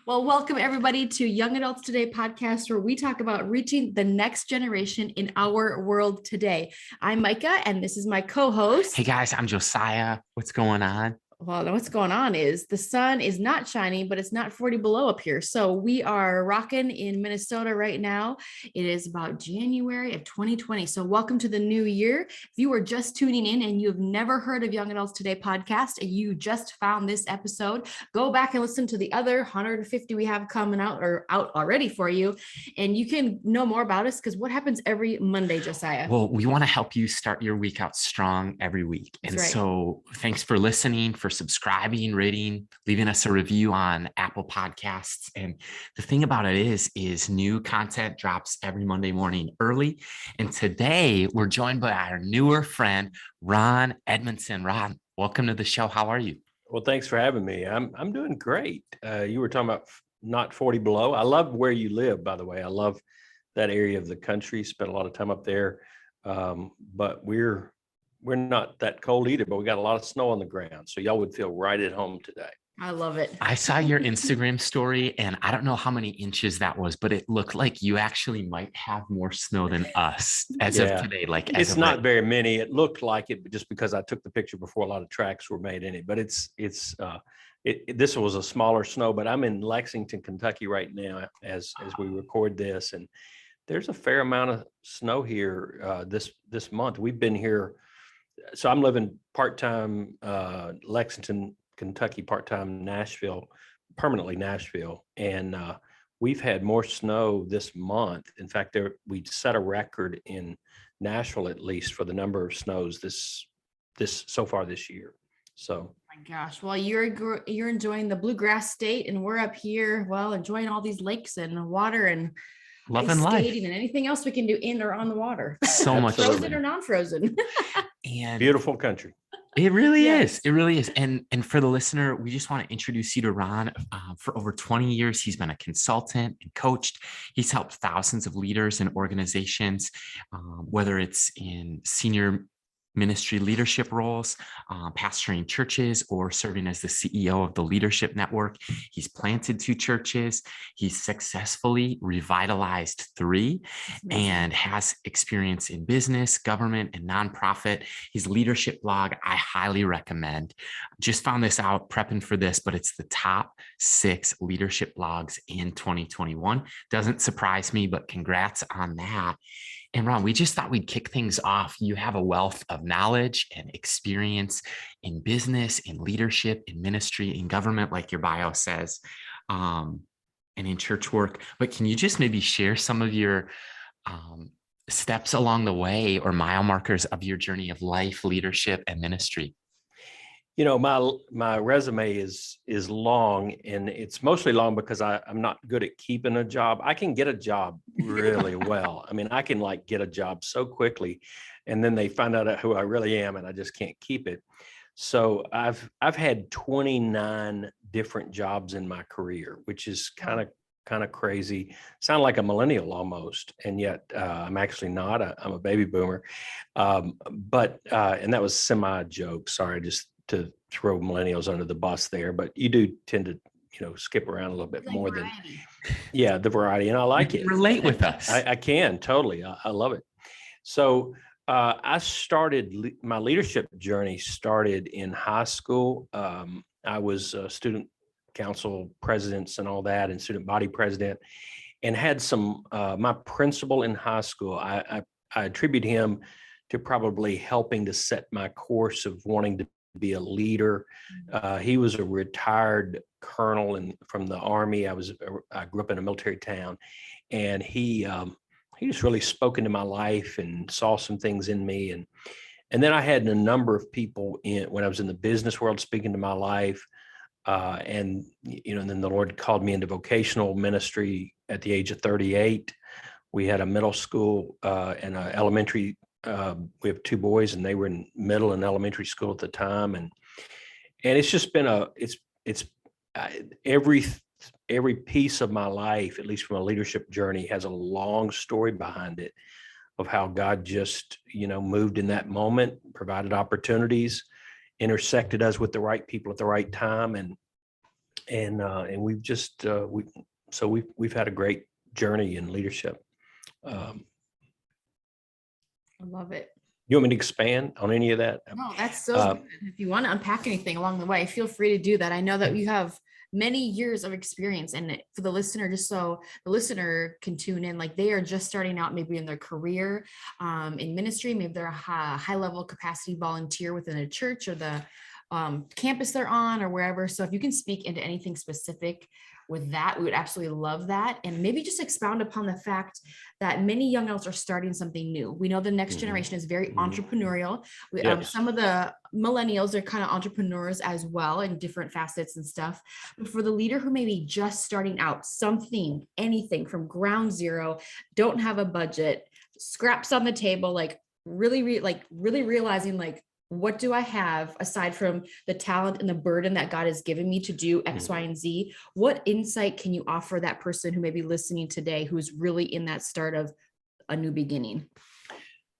Well, welcome everybody to Young Adults Today podcast, where we talk about reaching the next generation in our world today. I'm Micah, and this is my co-host. Hey guys, I'm Josiah. What's going on? Well, what's going on is the sun is not shining, but it's not 40 below up here. So we are rocking in Minnesota right now. It is about January of 2020. So welcome to the new year. If you are just tuning in and you've never heard of Young Adults Today podcast, and you just found this episode, go back and listen to the other 150 we have coming out or out already for you. And you can know more about us because what happens every Monday, Josiah? Well, we want to help you start your week out strong every week. That's and right. So thanks for listening, for subscribing, rating, leaving us a review on Apple Podcasts. And the thing about it is new content drops every Monday morning early. And today we're joined by our newer friend, Ron Edmondson. Ron, welcome to the show. How are you? Well, thanks for having me. I'm doing great. You were talking about not 40 below. I love where you live, by the way. I love that area of the country. Spent a lot of time up there. But we're not that cold either, but we got a lot of snow on the ground. So y'all would feel right at home today. I love it. I saw your Instagram story, and I don't know how many inches that was, but it looked like you actually might have more snow than us as of today. It's not very many. It looked like it just because I took the picture before a lot of tracks were made in it. But this was a smaller snow. But I'm in Lexington, Kentucky right now as we record this, and there's a fair amount of snow here this month. We've been here. So I'm living part-time Lexington, Kentucky, part-time Nashville, permanently Nashville. And we've had more snow this month. In fact, we set a record in Nashville, at least, for the number of snows this so far this year. So. Oh my gosh. Well, you're enjoying the bluegrass state, and we're up here, well, enjoying all these lakes and water and loving life skating and anything else we can do in or on the water. So much frozen or non-frozen. And beautiful country. It really is. It really is. And for the listener, we just want to introduce you to Ron. For over 20 years, he's been a consultant and coached. He's helped thousands of leaders and organizations, whether it's in senior ministry leadership roles, pastoring churches, or serving as the CEO of the Leadership Network. He's planted 2 churches. He's successfully revitalized 3 and has experience in business, government, and nonprofit. His leadership blog, I highly recommend. Just found this out prepping for this, but it's the top 6 leadership blogs in 2021. Doesn't surprise me, but congrats on that. And Ron, we just thought we'd kick things off. You have a wealth of knowledge and experience in business, in leadership, in ministry, in government, like your bio says, and in church work. But can you just maybe share some of your steps along the way or mile markers of your journey of life, leadership, and ministry? You know, my resume is long, and it's mostly long because I'm not good at keeping a job. I can get a job really well. I mean, I can get a job so quickly, and then they find out who I really am, and I just can't keep it. So I've had 29 different jobs in my career, which is kind of crazy. Sound like a millennial almost, and yet I'm actually not. I'm a baby boomer, and that was semi-joke. Sorry, just to throw millennials under the bus there, but you do tend to, skip around a little bit more variety. than, the variety. And I like it. Relate with us. I can totally. I love it. So my leadership journey started in high school. I was a student council presidents and all that, and student body president, and had my principal in high school. I attribute him to probably helping to set my course of wanting to be a leader. He was a retired colonel from the Army. I grew up in a military town, and he just really spoke into my life and saw some things in me. And then I had a number of people when I was in the business world speaking to my life. And then the Lord called me into vocational ministry at the age of 38. We had a middle school and an elementary. We have 2 boys, and they were in middle and elementary school at the time. And it's just been every piece of my life, at least from a leadership journey, has a long story behind it of how God just, moved in that moment, provided opportunities, intersected us with the right people at the right time. and we've just we've had a great journey in leadership. Um, I love it. you want me to expand on any of that? No, that's so Uh, good. If you want to unpack anything along the way, feel free to do that. I know that you have many years of experience, and for the listener, just so the listener can tune in, like they are just starting out maybe in their career in ministry, maybe they're a high level capacity volunteer within a church or the campus they're on or wherever. So if you can speak into anything specific with that, we would absolutely love that. And maybe just expound upon the fact that many young adults are starting something new. We know the next generation is very entrepreneurial. Yes. Some of the millennials are kind of entrepreneurs as well in different facets and stuff. But for the leader who may be just starting out, something, anything from ground zero, don't have a budget, scraps on the table, like really realizing like, what do I have aside from the talent and the burden that God has given me to do X, Y, and Z? What insight can you offer that person who may be listening today, who's really in that start of a new beginning?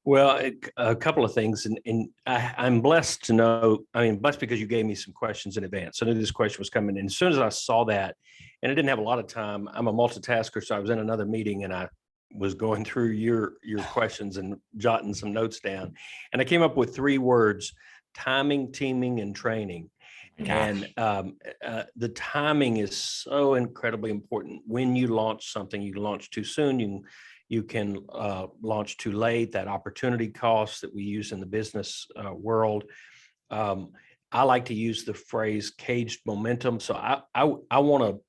Well, a couple of things, and I'm blessed to know. I mean, blessed because you gave me some questions in advance. I knew this question was coming, and as soon as I saw that, and I didn't have a lot of time. I'm a multitasker, so I was in another meeting, and I was going through your questions and jotting some notes down, and I came up with 3 words: timing, teaming, and training. And the timing is so incredibly important. When you launch something, you launch too soon, you can launch too late. That opportunity cost that we use in the business world. I like to use the phrase caged momentum. So I want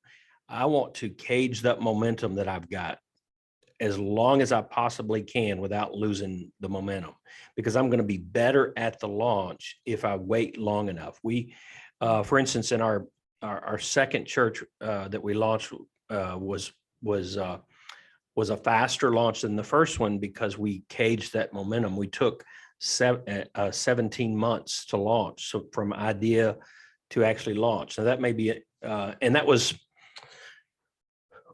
to cage that momentum that I've got as long as I possibly can without losing the momentum, because I'm going to be better at the launch if I wait long enough. For instance, in our second church that we launched was a faster launch than the first one because we caged that momentum. We took 17 months to launch, so from idea to actually launch. Now that may be it, and that was.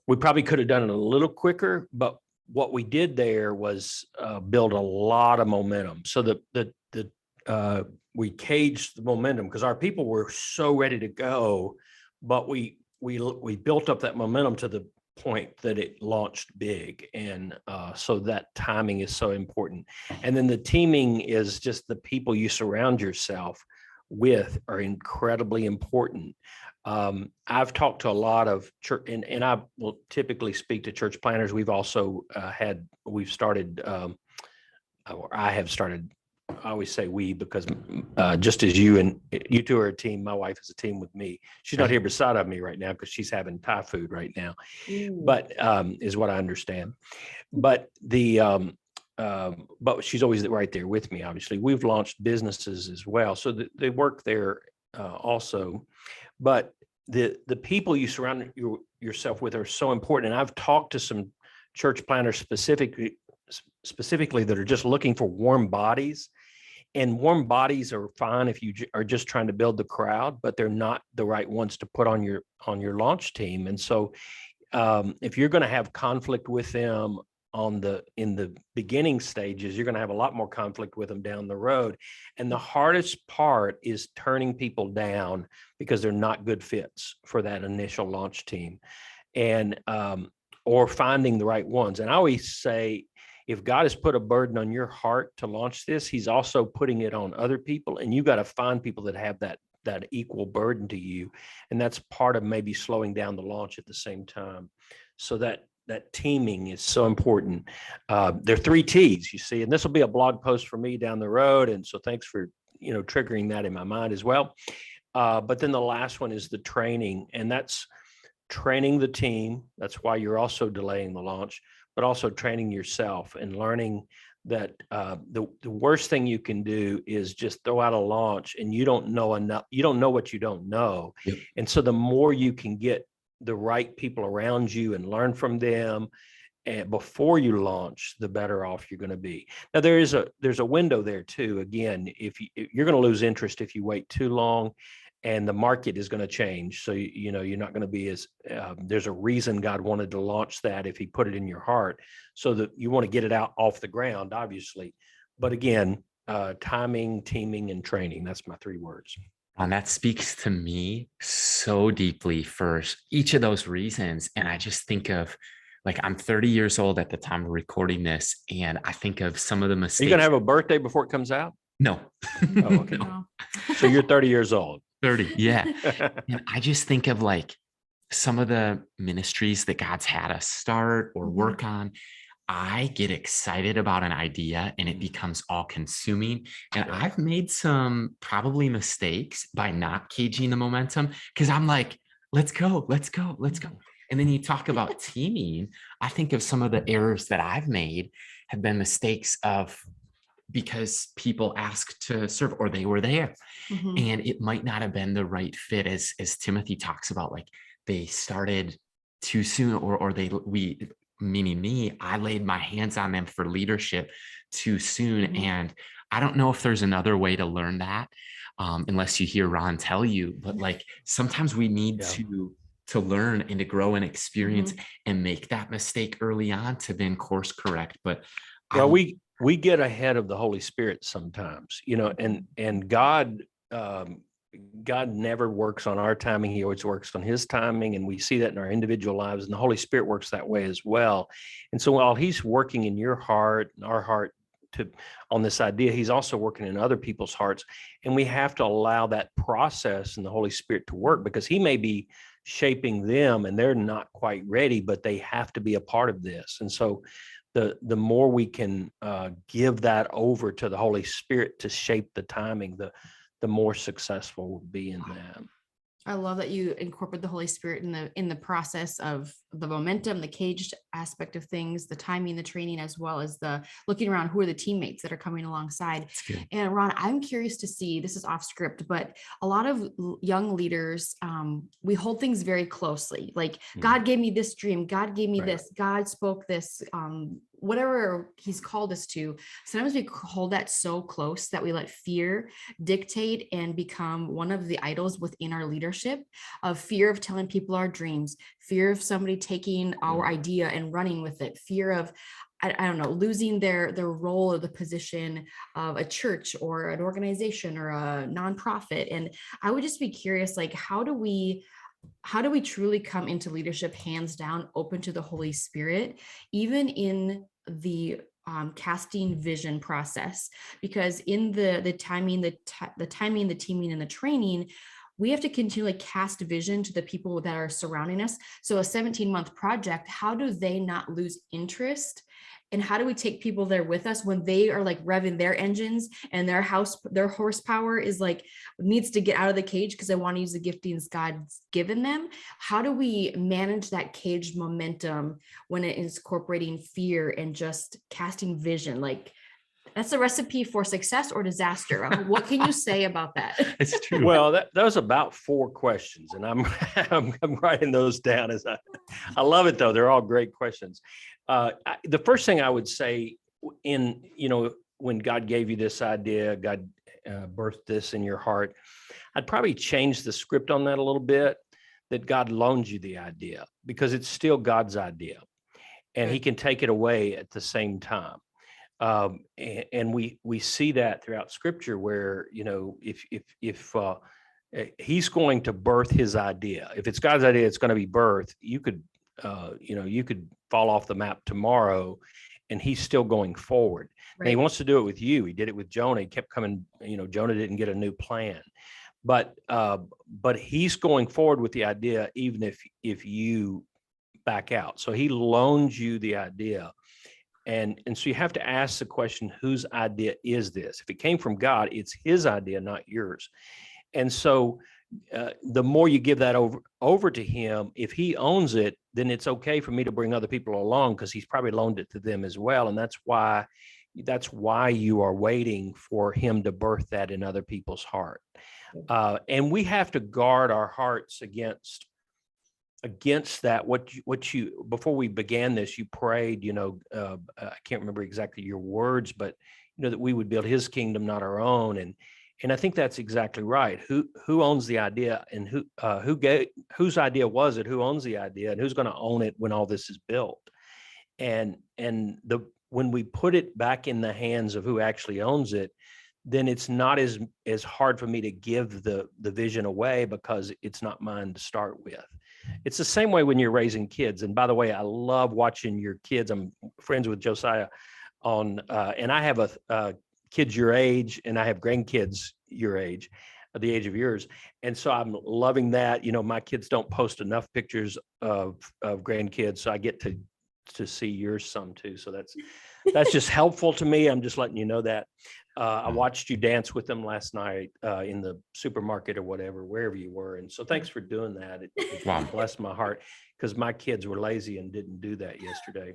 We probably could have done it a little quicker, but what we did there was build a lot of momentum. So we caged the momentum because our people were so ready to go, but we built up that momentum to the point that it launched big, and so that timing is so important. And then the teaming is just the people you surround yourself with are incredibly important. I've talked to a lot of church, and I will typically speak to church planners. We've also we've started, or I have started. I always say we because just as you two are a team, my wife is a team with me. She's not here beside of me right now because she's having Thai food right now, but is what I understand. But but she's always right there with me. Obviously, we've launched businesses as well, so they work there also. But the people you surround yourself with are so important. And I've talked to some church planners specifically that are just looking for warm bodies. And warm bodies are fine if you are just trying to build the crowd, but they're not the right ones to put on your launch team. And so if you're going to have conflict with them in the beginning stages, you're going to have a lot more conflict with them down the road. And the hardest part is turning people down because they're not good fits for that initial launch team, and or finding the right ones. And I always say, if God has put a burden on your heart to launch this, he's also putting it on other people, and you got to find people that have that equal burden to you. And that's part of maybe slowing down the launch at the same time. So that teaming is so important. There are 3 T's, you see, and this will be a blog post for me down the road. And so thanks for, triggering that in my mind as well. But then the last one is the training, and that's training the team. That's why you're also delaying the launch, but also training yourself and learning that the worst thing you can do is just throw out a launch and you don't know enough. You don't know what you don't know. Yep. And so the more you can get the right people around you and learn from them and before you launch, the better off you're going to be. Now there's a window there too. Again, if you're going to lose interest if you wait too long, and the market is going to change. So, you're not going to be as, there's a reason God wanted to launch that if he put it in your heart, so that you want to get it out off the ground, obviously. But again, timing, teaming, and training, that's my 3 words. And that speaks to me so deeply for each of those reasons. And I just think of, like, I'm 30 years old at the time of recording this, and I think of some of the Are you going to mistakes. have a birthday before it comes out? No. Oh, okay. No. So you're 30 years old. 30. Yeah. And I just think of like some of the ministries that God's had us start or work on. I get excited about an idea and it becomes all consuming. And Yeah. I've made some probably mistakes by not caging the momentum, because I'm like, let's go, let's go, let's go. And then you talk about teaming. I think of some of the errors that I've made have been mistakes of, because people asked to serve or they were there, and it might not have been the right fit, as Timothy talks about, like they started too soon, or we, meaning me, I laid my hands on them for leadership too soon. And I don't know if there's another way to learn that, unless you hear Ron tell you, but like sometimes we need to learn and to grow and experience and make that mistake early on to then course correct. But well, we get ahead of the Holy Spirit sometimes, and God never works on our timing. He always works on his timing. And we see that in our individual lives, and the Holy Spirit works that way as well. And so while he's working in your heart and our heart on this idea, he's also working in other people's hearts. And we have to allow that process and the Holy Spirit to work, because he may be shaping them and they're not quite ready, but they have to be a part of this. And so the more we can give that over to the Holy Spirit to shape the timing, the more successful we'll be in that. I love that you incorporate the Holy Spirit in the process of the momentum, the caged aspect of things, the timing, the training, as well as the looking around who are the teammates that are coming alongside. And Ron, I'm curious to see, this is off script, but a lot of young leaders, we hold things very closely. Like God gave me this dream, God gave me this, God spoke this, whatever he's called us to. Sometimes we hold that so close that we let fear dictate and become one of the idols within our leadership, of fear of telling people our dreams, fear of somebody taking our idea and running with it, fear of, I don't know, losing their role or the position of a church or an organization or a nonprofit. And I would just be curious, like, how do we truly come into leadership hands down, open to the Holy Spirit, even in the casting vision process? Because in the timing, the timing, the teaming, and the training, we have to continually cast vision to the people that are surrounding us. So a 17-month project, how do they not lose interest? And how do we take people there with us when they are like revving their engines and their horsepower is like, needs to get out of the cage because they want to use the giftings God's given them? How do we manage that caged momentum when it is incorporating fear and just casting vision? Like, that's a recipe for success or disaster. What can you say about that? It's true. Well, that was about 4 questions, and I'm writing those down as I love it though. They're all great questions. The first thing I would say, when God gave you this idea, God birthed this in your heart, I'd probably change the script on that a little bit, that God loaned you the idea, because it's still God's idea and he can take it away at the same time. And we see that throughout scripture where, if he's going to birth his idea, if it's God's idea, it's going to be birthed. You could fall off the map tomorrow and he's still going forward. Right. And he wants to do it with you. He did it with Jonah. He kept coming, Jonah didn't get a new plan, but he's going forward with the idea, even if you back out. So he loans you the idea. And so you have to ask the question, whose idea is this? If it came from God, it's his idea, not yours. And so the more you give that over to him, if he owns it, then it's okay for me to bring other people along, because he's probably loaned it to them as well. And that's why you are waiting for him to birth that in other people's heart. And we have to guard our hearts against that. What you before we began this, you prayed, I can't remember exactly your words, but that we would build his kingdom, not our own. And I think that's exactly right. Who owns the idea, and whose idea was it? Who owns the idea, and who's going to own it when all this is built? And when we put it back in the hands of who actually owns it, then it's not as hard for me to give the vision away because it's not mine to start with. It's the same way when you're raising kids. And by the way, I love watching your kids. I'm friends with Josiah and I have a kids your age, and I have grandkids your age, the age of yours. And so I'm loving that. You know, my kids don't post enough pictures of grandkids, so I get to see yours some too. So that's just helpful to me. I'm just letting you know that. I watched you dance with them last night in the supermarket or whatever, wherever you were. And so thanks for doing that. It blessed my heart because my kids were lazy and didn't do that yesterday.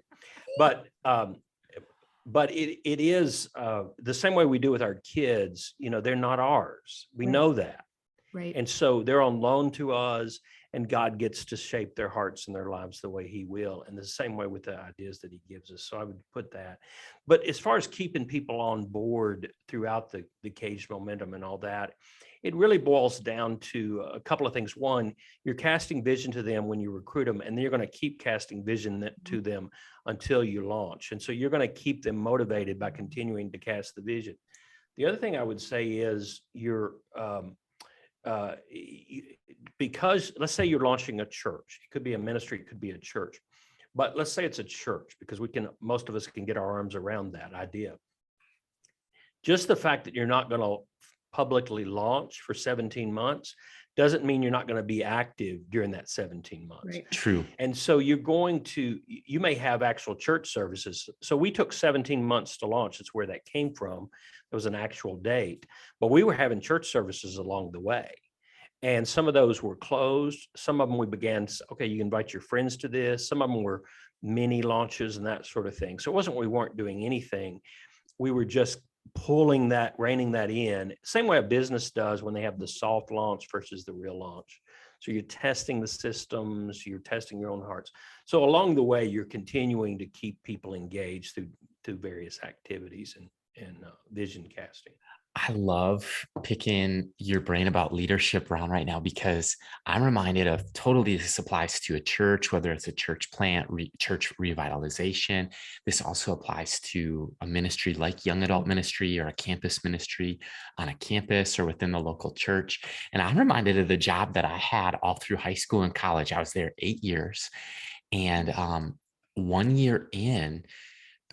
But it is the same way we do with our kids. You know, they're not ours. We know that. Right. And so they're on loan to us, and God gets to shape their hearts and their lives the way he will. And the same way with the ideas that he gives us. So I would put that. But as far as keeping people on board throughout the Caged Momentum and all that, it really boils down to a couple of things. One, you're casting vision to them when you recruit them, and then you're going to keep casting vision to them until you launch. And so you're going to keep them motivated by continuing to cast the vision. The other thing I would say is because let's say you're launching a church, it could be a ministry, it could be a church, but let's say it's a church, because most of us can get our arms around that idea. Just the fact that you're not going to publicly launch for 17 months doesn't mean you're not going to be active during that 17 months. Right. True. And so you may have actual church services. So we took 17 months to launch. That's where that came from. There was an actual date, but we were having church services along the way. And some of those were closed. Some of them we began, okay, you invite your friends to this. Some of them were mini launches and that sort of thing. So it wasn't we weren't doing anything. We were just reining that in. Same way a business does when they have the soft launch versus the real launch. So you're testing the systems, you're testing your own hearts. So along the way, you're continuing to keep people engaged through various activities and vision casting. I love picking your brain about leadership, Ron, right now, because I'm reminded of totally this applies to a church, whether it's a church plant, church revitalization. This also applies to a ministry like young adult ministry or a campus ministry on a campus or within the local church. And I'm reminded of the job that I had all through high school and college. I was there 8 years. And 1 year in,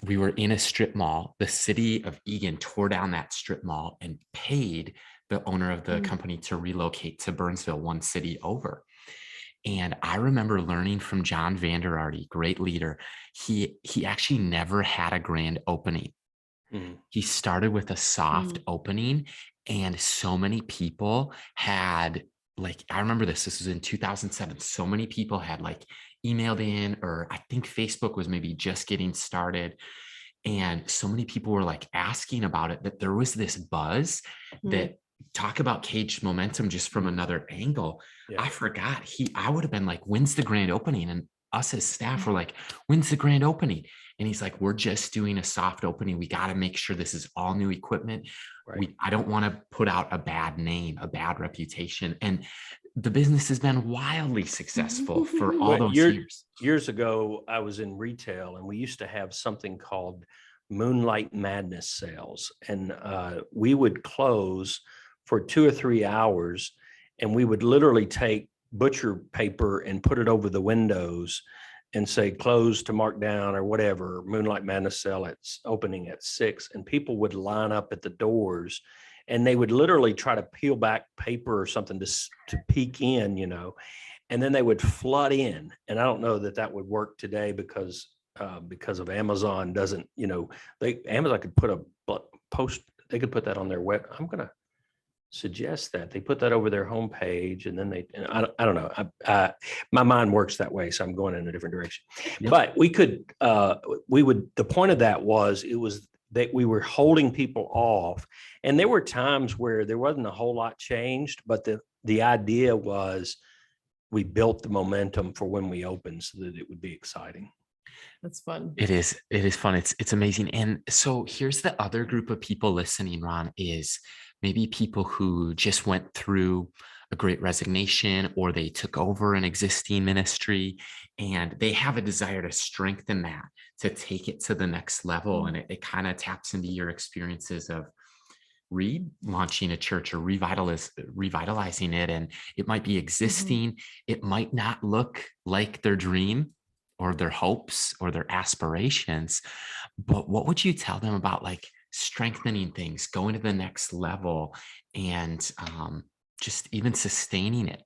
we were in a strip mall. The city of Eagan tore down that strip mall and paid the owner of the company to relocate to Burnsville, one city over. And I remember learning from John Vanderarty, great leader. He actually never had a grand opening. Mm-hmm. He started with a soft opening, and so many people had, like, I remember this was in 2007. So many people had emailed in, or I think Facebook was maybe just getting started. And so many people were asking about it, that there was this buzz that talk about Caged Momentum just from another angle. Yeah. I forgot I would have been like, when's the grand opening? And us as staff were like, when's the grand opening? And he's like, we're just doing a soft opening. We got to make sure this is all new equipment. Right. I don't want to put out a bad name, a bad reputation. And the business has been wildly successful for all those years. Years ago, I was in retail, and we used to have something called Moonlight Madness sales. And we would close for 2 or 3 hours, and we would literally take butcher paper and put it over the windows and say close to mark down or whatever, Moonlight Madness sale it's opening at 6, and people would line up at the doors, and they would literally try to peel back paper or something to peek in, and then they would flood in. And I don't know that would work today because of Amazon doesn't, Amazon could put they could put that on their web. I'm going to suggest that they put that over their homepage, and then I don't know. My mind works that way, so I'm going in a different direction. Yep. But the point of that was, it was that we were holding people off, and there were times where there wasn't a whole lot changed, but the idea was we built the momentum for when we opened so that it would be exciting. That's fun. It is fun. It's amazing. And so here's the other group of people listening, Ron, is maybe people who just went through a great resignation, or they took over an existing ministry, and they have a desire to strengthen that, to take it to the next level. And it kind of taps into your experiences of relaunching a church or revitalizing it, and it might be existing. It might not look like their dream or their hopes or their aspirations, but what would you tell them about like strengthening things, going to the next level, and just even sustaining it?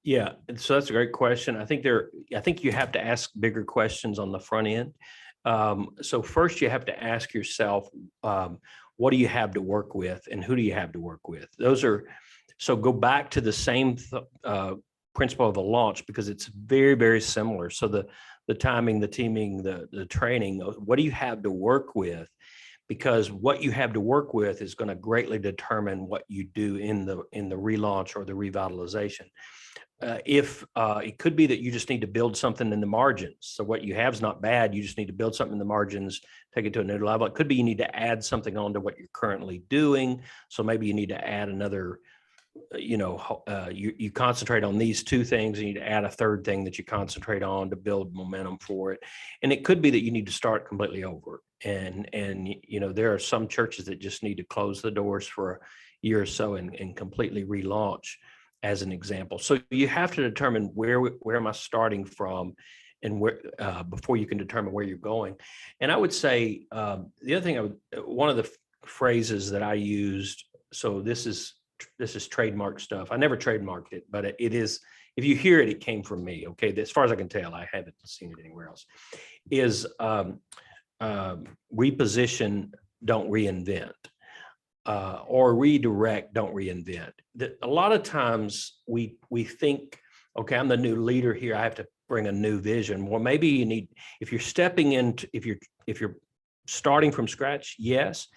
Yeah, and so that's a great question. I think you have to ask bigger questions on the front end. So first you have to ask yourself, what do you have to work with and who do you have to work with? So go back to the same principle of the launch, because it's very, very similar. So the timing, the teaming, the training, what do you have to work with? Because what you have to work with is going to greatly determine what you do in the relaunch or the revitalization. If it could be that you just need to build something in the margins. So what you have is not bad. You just need to build something in the margins, take it to a new level. It could be you need to add something on to what you're currently doing. So maybe you need to add another, you concentrate on these two things and you need to add a third thing that you concentrate on to build momentum for it. And it could be that you need to start completely over. And there are some churches that just need to close the doors for a year or so and completely relaunch, as an example. So you have to determine where am I starting from, and where before you can determine where you're going. And I would say the other thing one of the phrases that I used. So this is trademark stuff. I never trademarked it, but it is. If you hear it, it came from me. Okay, as far as I can tell, I haven't seen it anywhere else. Is reposition, don't reinvent. Or redirect, don't reinvent. A lot of times we think, okay, I'm the new leader here, I have to bring a new vision. Well, maybe you need, if you're starting from scratch, yes,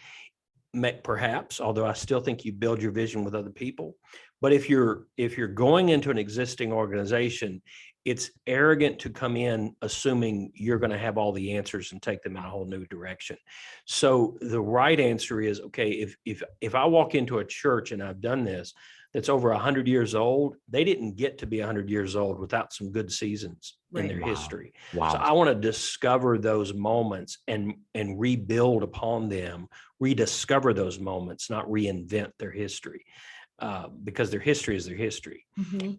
perhaps, although I still think you build your vision with other people. But if you're going into an existing organization, it's arrogant to come in assuming you're going to have all the answers and take them in a whole new direction. So the right answer is, okay, if I walk into a church, and I've done this, that's over 100 years old, they didn't get to be 100 years old without some good seasons in their history. Wow. So I want to discover those moments and rebuild upon them, rediscover those moments, not reinvent their history. Because their history is their history.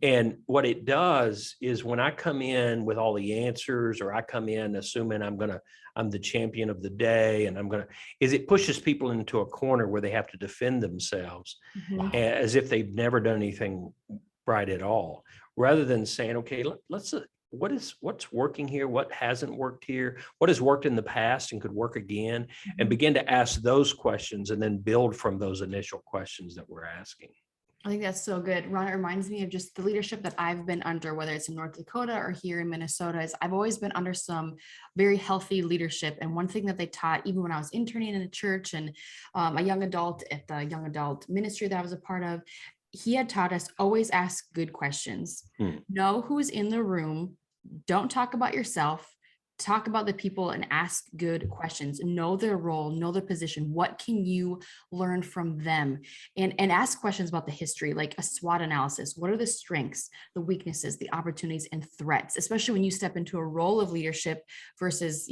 And what it does is, when I come in with all the answers, or I come in assuming I'm the champion of the day, and it pushes people into a corner where they have to defend themselves as if they've never done anything right at all, rather than saying, okay, let's what's working here, what hasn't worked here, what has worked in the past and could work again, and begin to ask those questions, and then build from those initial questions that we're asking. I think that's so good, Ron. It reminds me of just the leadership that I've been under, whether it's in North Dakota or here in Minnesota. Is I've always been under some very healthy leadership. And one thing that they taught, even when I was interning in a church and a young adult at the young adult ministry that I was a part of, he had taught us always ask good questions. Know who's in the room. Don't talk about yourself. Talk about the people and ask good questions. Know their role, know their position. What can you learn from them? And ask questions about the history, like a SWOT analysis. What are the strengths, the weaknesses, the opportunities, and threats, especially when you step into a role of leadership versus,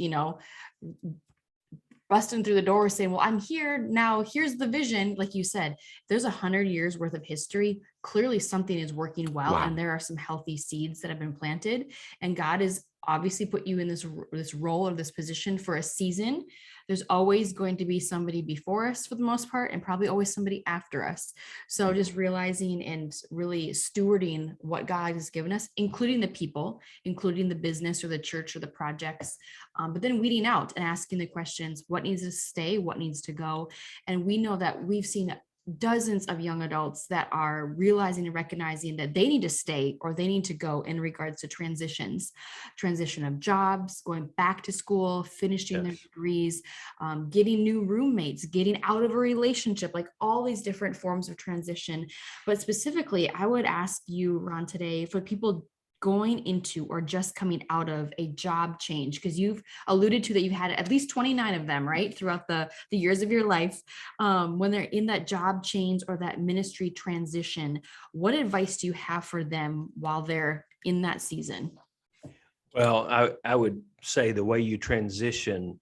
busting through the door saying, well, I'm here now, here's the vision. Like you said, there's 100 years worth of history. Clearly something is working well. Wow. And there are some healthy seeds that have been planted, and God has obviously put you in this role or this position for a season. There's always going to be somebody before us for the most part, and probably always somebody after us. So just realizing and really stewarding what God has given us, including the people, including the business or the church or the projects, but then weeding out and asking the questions, what needs to stay, what needs to go. And we know that we've seen dozens of young adults that are realizing and recognizing that they need to stay or they need to go in regards to transition of jobs, going back to school, finishing their degrees, getting new roommates, getting out of a relationship, like all these different forms of transition. But specifically, I would ask you, Ron, today, for people going into or just coming out of a job change, because you've alluded to that you've had at least 29 of them, right, throughout the years of your life, when they're in that job change or that ministry transition, what advice do you have for them while they're in that season? Well, I would say the way you transition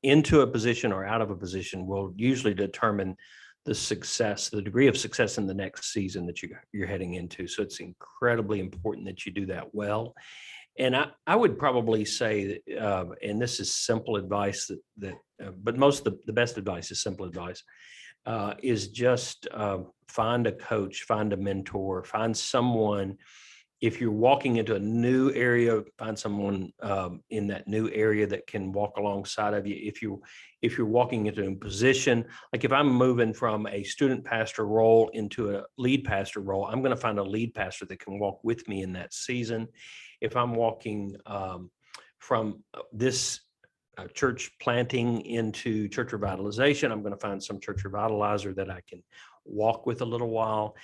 into a position or out of a position will usually determine the degree of success in the next season that you're heading into. So it's incredibly important that you do that well. And I would probably say that, and this is simple advice but most of the best advice is simple advice, is just find a coach, find a mentor, find someone. If you're walking into a new area, find someone in that new area that can walk alongside of you. If you're walking into a position, like if I'm moving from a student pastor role into a lead pastor role, I'm going to find a lead pastor that can walk with me in that season. If I'm walking from this church planting into church revitalization, I'm going to find some church revitalizer that I can walk with a little while.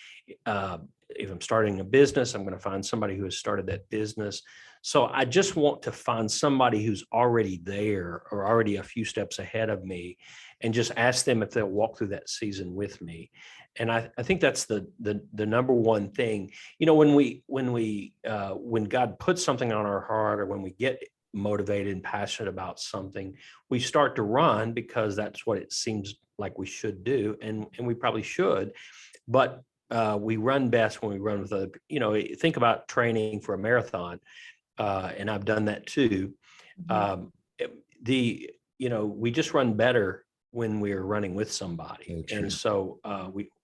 If I'm starting a business, I'm going to find somebody who has started that business. So I just want to find somebody who's already there or already a few steps ahead of me, and just ask them if they'll walk through that season with me. And I think that's the number one thing. You know, when God puts something on our heart, or when we get motivated and passionate about something, we start to run because that's what it seems like we should do, and we probably should. But we run best when we run with other. Think about training for a marathon, and I've done that too. We just run better when we're running with somebody, and so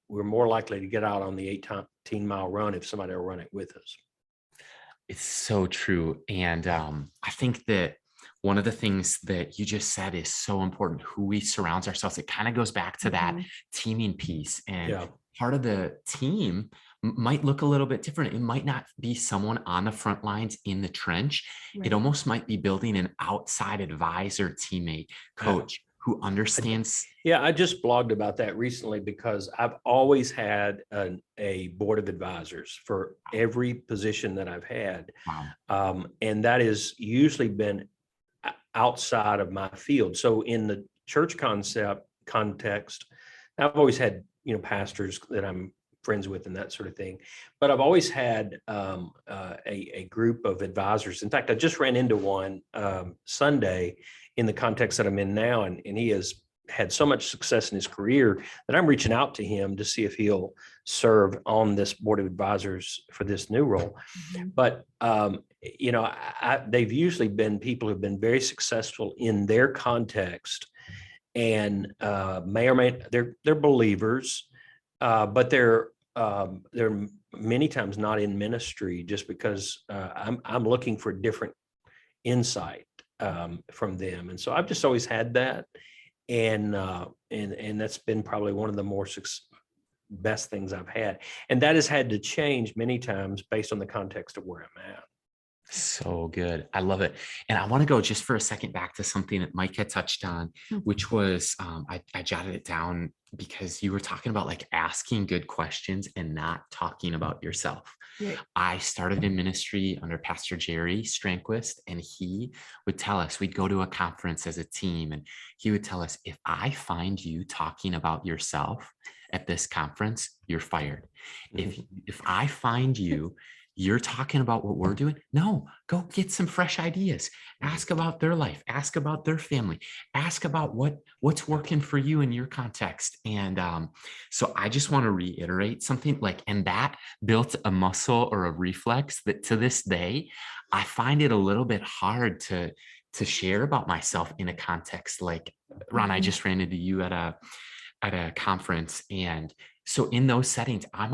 we're more likely to get out on the 18-mile run if somebody will run it with us. It's so true. And I think that one of the things that you just said is so important, who we surround ourselves. It kind of goes back to that teaming piece. And part of the team might look a little bit different. It might not be someone on the front lines in the trench. It almost might be building an outside advisor, teammate, coach who understands. I just blogged about that recently because I've always had a board of advisors for every position that I've had. And that has usually been outside of my field. So in the church context, I've always had, pastors that I'm friends with and that sort of thing. But I've always had a group of advisors. In fact, I just ran into one Sunday in the context that I'm in now, and he has had so much success in his career that I'm reaching out to him to see if he'll serve on this board of advisors for this new role. But they've usually been people who've been very successful in their context, and they're believers, but they're many times not in ministry, just because I'm looking for different insight from them. And so I've just always had that. And that's been probably one of the more best things I've had. And that has had to change many times based on the context of where I'm at. So good. I love it. And I want to go just for a second back to something that Mike had touched on, which was, I jotted it down because you were talking about like asking good questions and not talking about yourself. I started in ministry under Pastor Jerry Strangquist, and he would tell us, we'd go to a conference as a team, and he would tell us, if I find you talking about yourself at this conference, you're fired. If I find you're talking about what we're doing, no, go get some fresh ideas. Ask about their life, ask about their family, ask about what's working for you in your context. And so I just want to reiterate something and that built a muscle or a reflex that to this day, I find it a little bit hard to share about myself in a context like, Ron, I just ran into you at a conference, and so in those settings, I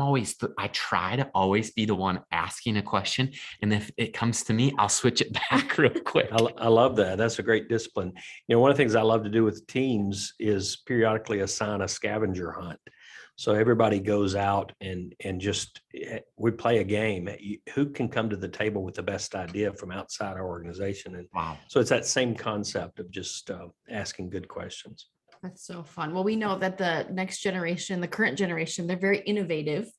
try to always be the one asking a question. And if it comes to me, I'll switch it back real quick. I love that. That's a great discipline. One of the things I love to do with teams is periodically assign a scavenger hunt. So everybody goes out and just, we play a game. Who can come to the table with the best idea from outside our organization? And so it's that same concept of just asking good questions. That's so fun. Well, we know that the next generation, the current generation, they're very innovative,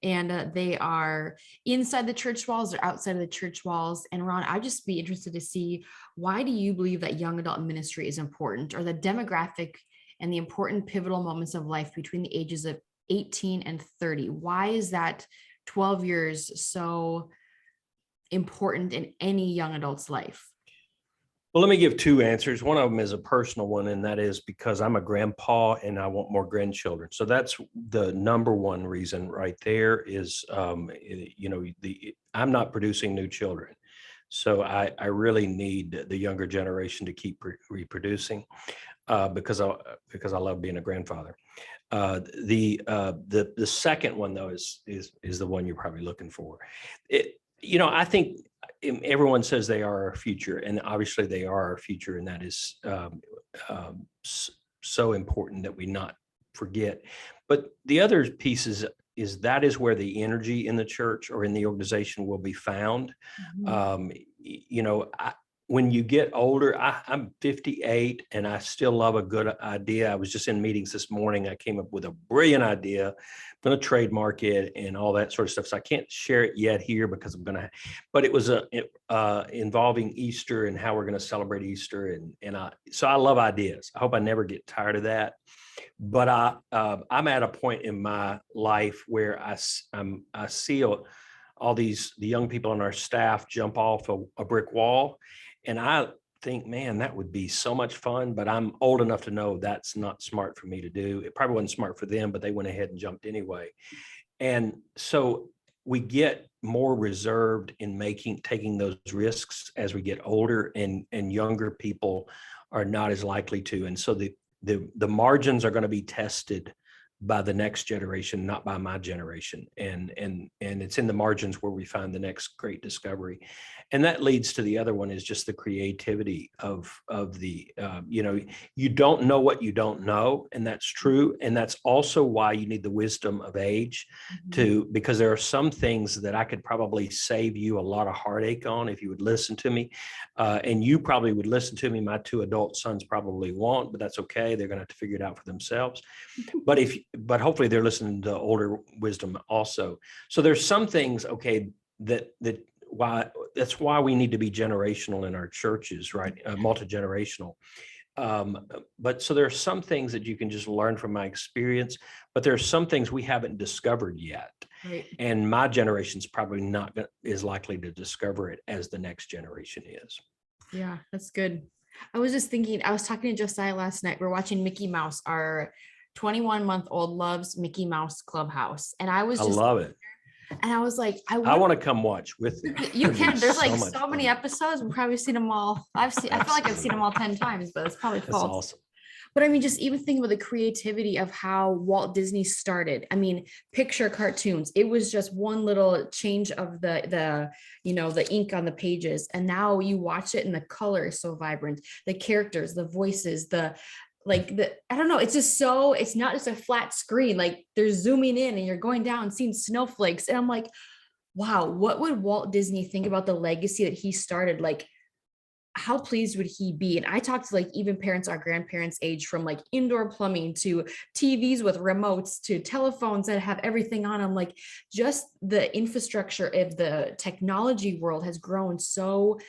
and they are inside the church walls or outside of the church walls. And Ron, I'd just be interested to see, why do you believe that young adult ministry is important, or the demographic and the important pivotal moments of life between the ages of 18 and 30? Why is that 12 years so important in any young adult's life? Well, let me give two answers. One of them is a personal one, and that is because I'm a grandpa and I want more grandchildren. So that's the number one reason right there is, I'm not producing new children. So I really need the younger generation to keep reproducing because I love being a grandfather. The second one though is the one you're probably looking for. I think everyone says they are our future, and obviously they are our future, and that is so important that we not forget. But the other piece is that is where the energy in the church or in the organization will be found. When you get older, I'm 58 and I still love a good idea. I was just in meetings this morning. I came up with a brilliant idea. I'm going to trademark it and all that sort of stuff. So I can't share it yet here because but it was involving Easter and how we're going to celebrate Easter. So I love ideas. I hope I never get tired of that. But I'm at a point in my life where I see all the young people on our staff jump off a brick wall. And I think, man, that would be so much fun, but I'm old enough to know that's not smart for me to do. It probably wasn't smart for them, but they went ahead and jumped anyway. And so we get more reserved in taking those risks as we get older, and younger people are not as likely to. And so the margins are going to be tested by the next generation, not by my generation. And it's in the margins where we find the next great discovery. And that leads to the other one is just the creativity of the, you don't know what you don't know. And that's true. And that's also why you need the wisdom of age because there are some things that I could probably save you a lot of heartache on if you would listen to me. And you probably would listen to me. My two adult sons probably won't, but that's okay. They're going to have to figure it out for themselves. But hopefully they're listening to older wisdom also. So there's some things, okay, that's why we need to be generational in our churches, right? Multi-generational. But so there are some things that you can just learn from my experience, but there are some things we haven't discovered yet. Right. And my generation's probably not is likely to discover it as the next generation is. Yeah, that's good. I was just thinking, I was talking to Josiah last night. We're watching Mickey Mouse. Our 21-month-old loves Mickey Mouse Clubhouse. And I love it. And I was like, I want to come watch with you. You can. There's like so many episodes. We've probably seen them all. I feel like I've seen them all 10 times, but it's probably false. That's awesome. But I mean, just even think about the creativity of how Walt Disney started. I mean, picture cartoons. It was just one little change of the ink on the pages. And now you watch it and the color is so vibrant. The characters, the voices, I don't know, it's just so, it's not just a flat screen, like they're zooming in and you're going down and seeing snowflakes. And I'm like, wow, what would Walt Disney think about the legacy that he started? Like, how pleased would he be? And I talked to like even parents, our grandparents' age, from like indoor plumbing to TVs with remotes to telephones that have everything on them. Like, just the infrastructure of the technology world has grown so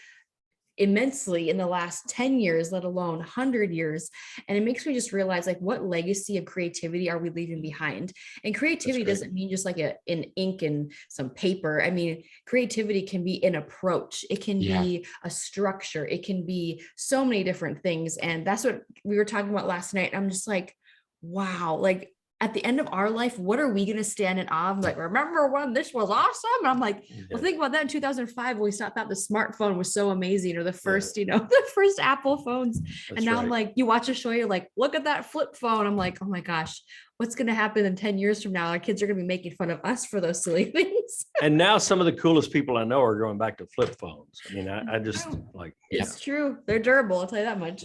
immensely in the last 10 years, let alone 100 years. And it makes me just realize, like, what legacy of creativity are we leaving behind? And creativity doesn't mean just like an ink and some paper. I mean, creativity can be an approach. It can be a structure. It can be so many different things. And that's what we were talking about last night. I'm just like, wow, like, at the end of our life, what are we going to stand in awe of? Like, remember when this was awesome? And I'm like, well, think about that in 2005, when we thought the smartphone was so amazing, or the first, the first Apple phones. And now I'm like, you watch a show, you're like, look at that flip phone. I'm like, oh my gosh, what's going to happen in 10 years from now? Our kids are going to be making fun of us for those silly things. And now some of the coolest people I know are going back to flip phones. I mean, I just like, it's true. They're durable. I'll tell you that much.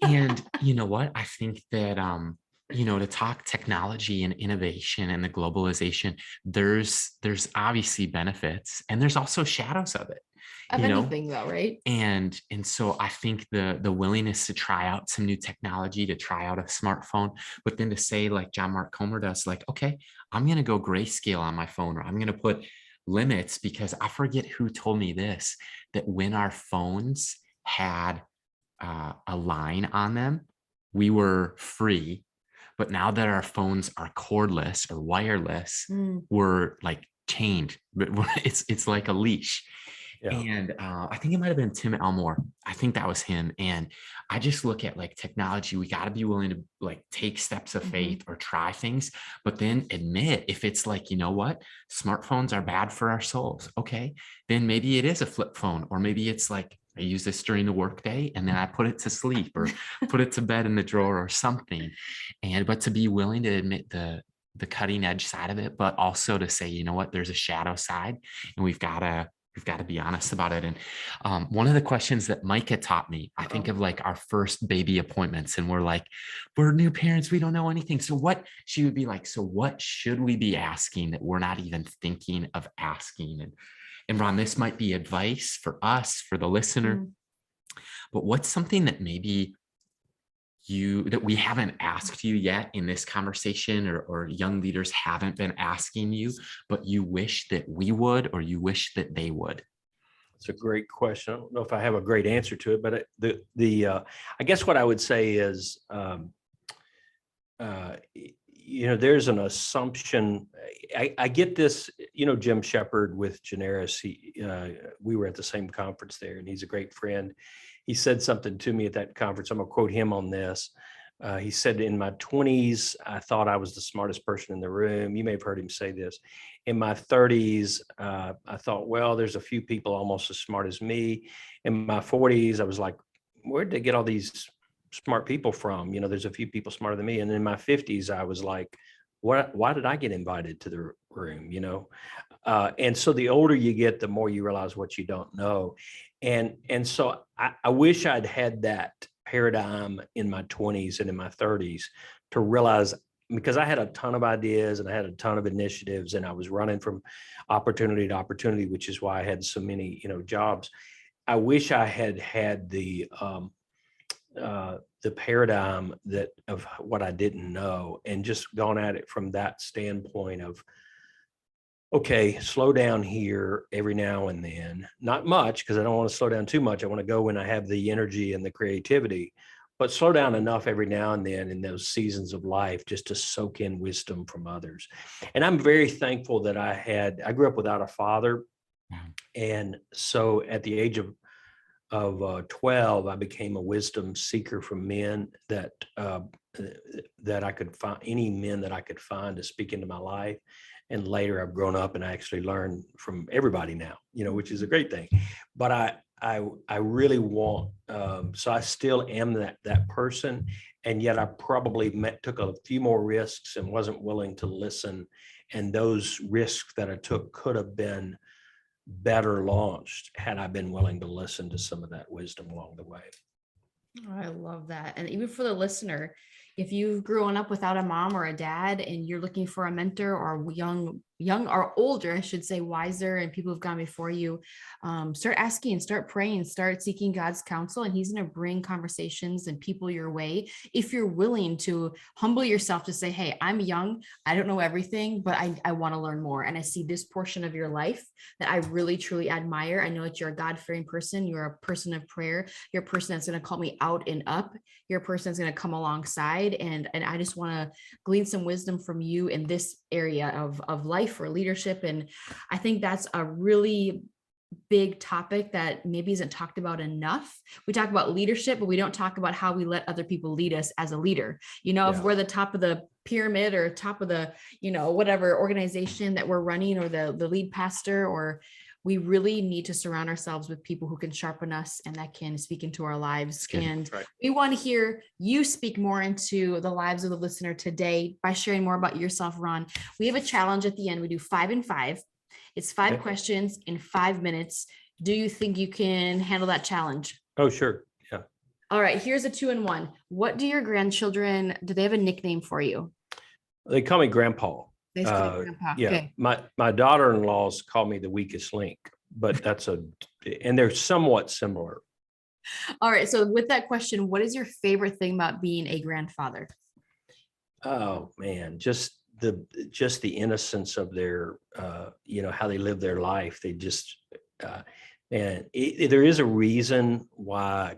And you know what? I think that, to talk technology and innovation and the globalization, there's obviously benefits, and there's also shadows of it. Of anything though, right? And so I think the willingness to try out some new technology, to try out a smartphone, but then to say, like John Mark Comer does, like, okay, I'm going to go grayscale on my phone, or I'm going to put limits, because I forget who told me this, that when our phones had a line on them, we were free. But now that our phones are cordless or wireless, we're like chained, but it's like a leash. Yeah. And I think it might have been Tim Elmore. I think that was him. And I just look at like technology. We got to be willing to like take steps of faith or try things, but then admit if it's like, you know what, smartphones are bad for our souls. Okay, then maybe it is a flip phone, or maybe it's like I use this during the workday and then I put it to sleep or put it to bed in the drawer or something. But to be willing to admit the cutting edge side of it, but also to say, you know what, there's a shadow side, and we've got to be honest about it. And one of the questions that Mike had taught me, I think of like our first baby appointments, and we're new parents, we don't know anything. So she would be like, so what should we be asking that we're not even thinking of asking? And Ron, this might be advice for us, for the listener, but what's something that maybe that we haven't asked you yet in this conversation, or young leaders haven't been asking you, but you wish that we would, or you wish that they would? It's a great question. I don't know if I have a great answer to it, but I guess what I would say is, there's an assumption. I get this, Jim Shepard with Generis, we were at the same conference there, and he's a great friend. He said something to me at that conference. I'm gonna quote him on this. He said, in my 20s, I thought I was the smartest person in the room. You may have heard him say this. In my 30s, I thought, well, there's a few people almost as smart as me. In my 40s, I was like, where'd they get all these smart people from? There's a few people smarter than me. And in my 50s, I was like, why did I get invited to the room? And so the older you get, the more you realize what you don't know. And so I wish I'd had that paradigm in my 20s and in my 30s to realize, because I had a ton of ideas and I had a ton of initiatives, and I was running from opportunity to opportunity, which is why I had so many, jobs. I wish I had the paradigm of what I didn't know, and just gone at it from that standpoint of, okay, slow down here every now and then, not much, because I don't want to slow down too much. I want to go when I have the energy and the creativity, but slow down enough every now and then in those seasons of life just to soak in wisdom from others. And I'm very thankful that I grew up without a father. And so at the age of 12, I became a wisdom seeker from men that I could find, any men that I could find to speak into my life. And later I've grown up and I actually learn from everybody now, which is a great thing. But I really want, so I still am that person. And yet I probably took a few more risks and wasn't willing to listen. And those risks that I took could have been better launched had I been willing to listen to some of that wisdom along the way. Oh, I love that. And even for the listener, if you've grown up without a mom or a dad and you're looking for a mentor, or young or older, I should say, wiser, and people who've gone before you, start asking, start praying, start seeking God's counsel. And he's going to bring conversations and people your way if you're willing to humble yourself to say, hey, I'm young, I don't know everything, but I want to learn more. And I see this portion of your life that I really, truly admire. I know that you're a God-fearing person. You're a person of prayer. You're a person that's going to call me out and up. You're a person that's going to come alongside. And I just want to glean some wisdom from you in this area of life for leadership. And I think that's a really big topic that maybe isn't talked about enough. We talk about leadership, but we don't talk about how we let other people lead us as a leader. If we're the top of the pyramid or top of the, whatever organization that we're running, or the lead pastor, or we really need to surround ourselves with people who can sharpen us and that can speak into our lives. And we want to hear you speak more into the lives of the listener today by sharing more about yourself, Ron. We have a challenge at the end. We do 5 and 5. It's 5 questions in 5 minutes. Do you think you can handle that challenge? Oh, sure. Yeah. All right. Here's a 2 and 1. What do your grandchildren, do they have a nickname for you? They call me Grandpa. They just call you Grandpa. Yeah. Okay. My daughter-in-laws call me the weakest link, but and they're somewhat similar. All right. So with that question, what is your favorite thing about being a grandfather? Oh man, just the innocence of their, how they live their life. They just, there is a reason why.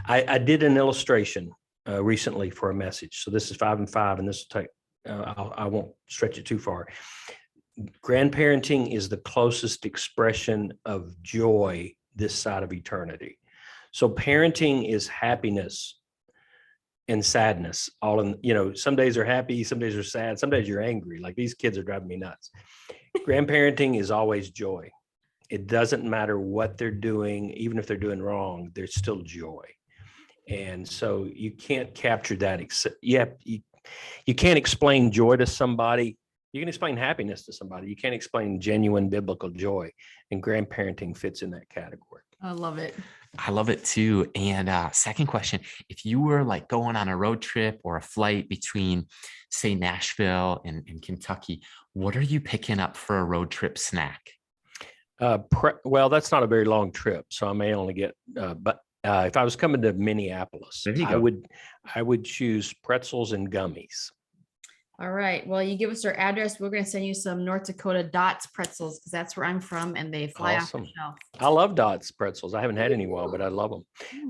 I did an illustration recently for a message. So this is 5 and 5, and this will take, I won't stretch it too far. grandparenting is the closest expression of joy this side of eternity. So parenting is happiness and sadness all in, some days are happy, some days are sad, some days you're angry. Like these kids are driving me nuts. Grandparenting is always joy. It doesn't matter what they're doing, even if they're doing wrong, there's still joy. And so you can't capture that. You can't explain joy to somebody. You can explain happiness to somebody. You can't explain genuine biblical joy. And grandparenting fits in that category. I love it. I love it too. And second question, if you were like going on a road trip or a flight between, say, Nashville and Kentucky, what are you picking up for a road trip snack? Well, that's not a very long trip, so I may only get, but if I was coming to Minneapolis, I would choose pretzels and gummies. All right. Well, you give us our address. We're going to send you some North Dakota Dots pretzels because that's where I'm from, and they fly off the shelf. I love Dots pretzels. I haven't had any in a while, but I love them.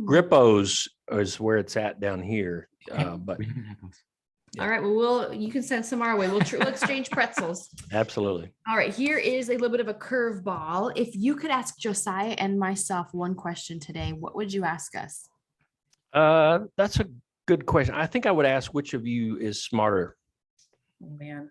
Grippo's is where it's at down here. But all right. Well, you can send some our way. We'll exchange pretzels. Absolutely. All right. Here is a little bit of a curveball. If you could ask Josiah and myself one question today, what would you ask us? That's a good question. I think I would ask which of you is smarter. Oh, man.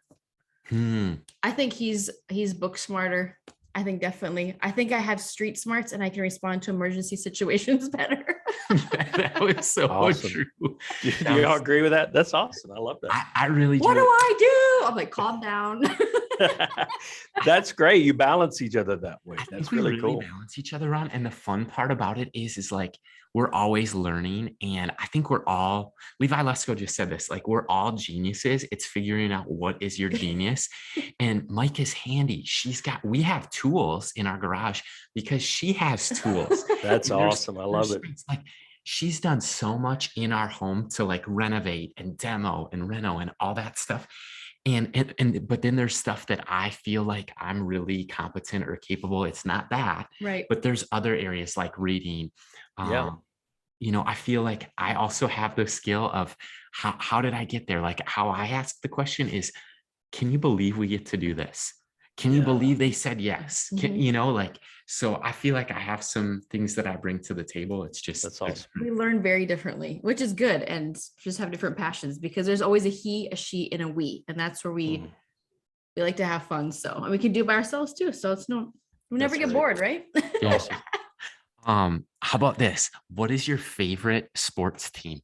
I think he's book smarter. I think definitely. I think I have street smarts and I can respond to emergency situations better. That was so awesome. True. Do you all agree with that? That's awesome. I love that. I really do. What do I do? I'm like, calm down. That's great. You balance each other that way. That's really cool. Balance each other on. And the fun part about it is like we're always learning. And I think we're all, Levi Lesko just said this, like we're all geniuses. It's figuring out what is your genius. And Mike is handy. We have tools in our garage because she has tools. That's awesome. I love it. Like she's done so much in our home to like renovate and demo and reno and all that stuff. But then there's stuff that I feel like I'm really competent or capable. It's not that, right? But there's other areas like reading. I feel like I also have the skill of how did I get there? Like how I ask the question is, can you believe we get to do this? Can you believe they said yes? So I feel like I have some things that I bring to the table. It's just, that's awesome. We learn very differently, which is good. And just have different passions because there's always a he, a she, and a we. And that's where we like to have fun. So, and we can do it by ourselves too. So we never get bored, right? Awesome. How about this? What is your favorite sports team?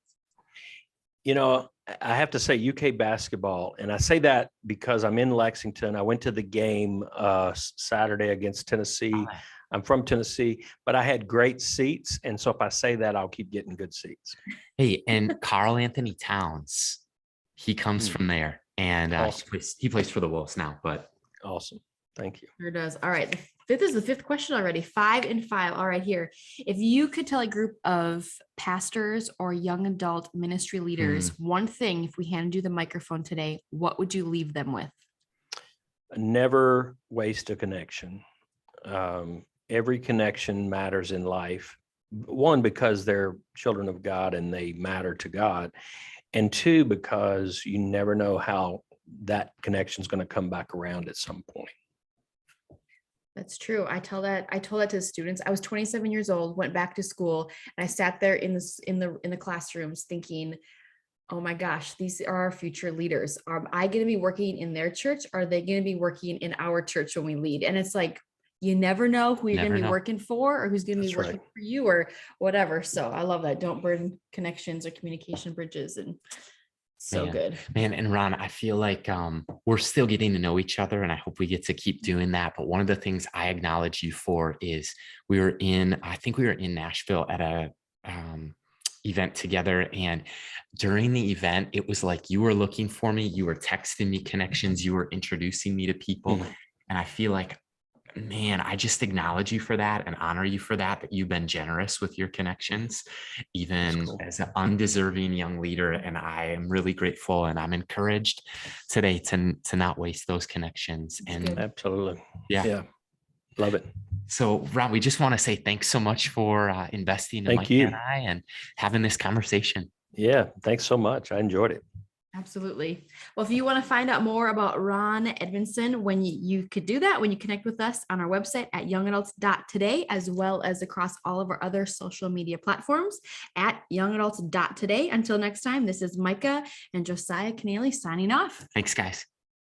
I have to say UK basketball, and I say that because I'm in Lexington. I went to the game Saturday against Tennessee. I'm from Tennessee, but I had great seats. And so if I say that, I'll keep getting good seats. Hey, and Carl Anthony Towns, he comes from there, and awesome. he plays for the Wolves now, but awesome. Thank you. Sure does. All right. This is the fifth question already. 5 and 5. All right, here. If you could tell a group of pastors or young adult ministry leaders one thing, if we handed you the microphone today, what would you leave them with? Never waste a connection. Every connection matters in life. One, because they're children of God and they matter to God. And two, because you never know how that connection is going to come back around at some point. That's true. I told that to the students. I was 27 years old, went back to school, and I sat there in the classrooms thinking, oh my gosh, these are our future leaders. Am I going to be working in their church? Are they going to be working in our church when we lead? And it's like, you never know who you're going to be working for or who's going to be working for you or whatever. So I love that. Don't burn connections or communication bridges. And good. Man, and Ron, I feel like we're still getting to know each other, and I hope we get to keep doing that. But one of the things I acknowledge you for is we were in Nashville at a event together, and during the event, it was like you were looking for me, you were texting me connections, you were introducing me to people, and I feel like, man, I just acknowledge you for that and honor you for that you've been generous with your connections, even as an undeserving young leader. And I am really grateful, and I'm encouraged today to not waste those connections. And absolutely. Yeah. Love it. So Ron, we just want to say thanks so much for investing in Mike and I and having this conversation. Yeah. Thanks so much. I enjoyed it. Absolutely. Well, if you want to find out more about Ron Edmondson, when you could do that, when you connect with us on our website at youngadults.today, as well as across all of our other social media platforms at youngadults.today. Until next time, this is Micah and Josiah Keneally signing off. Thanks, guys.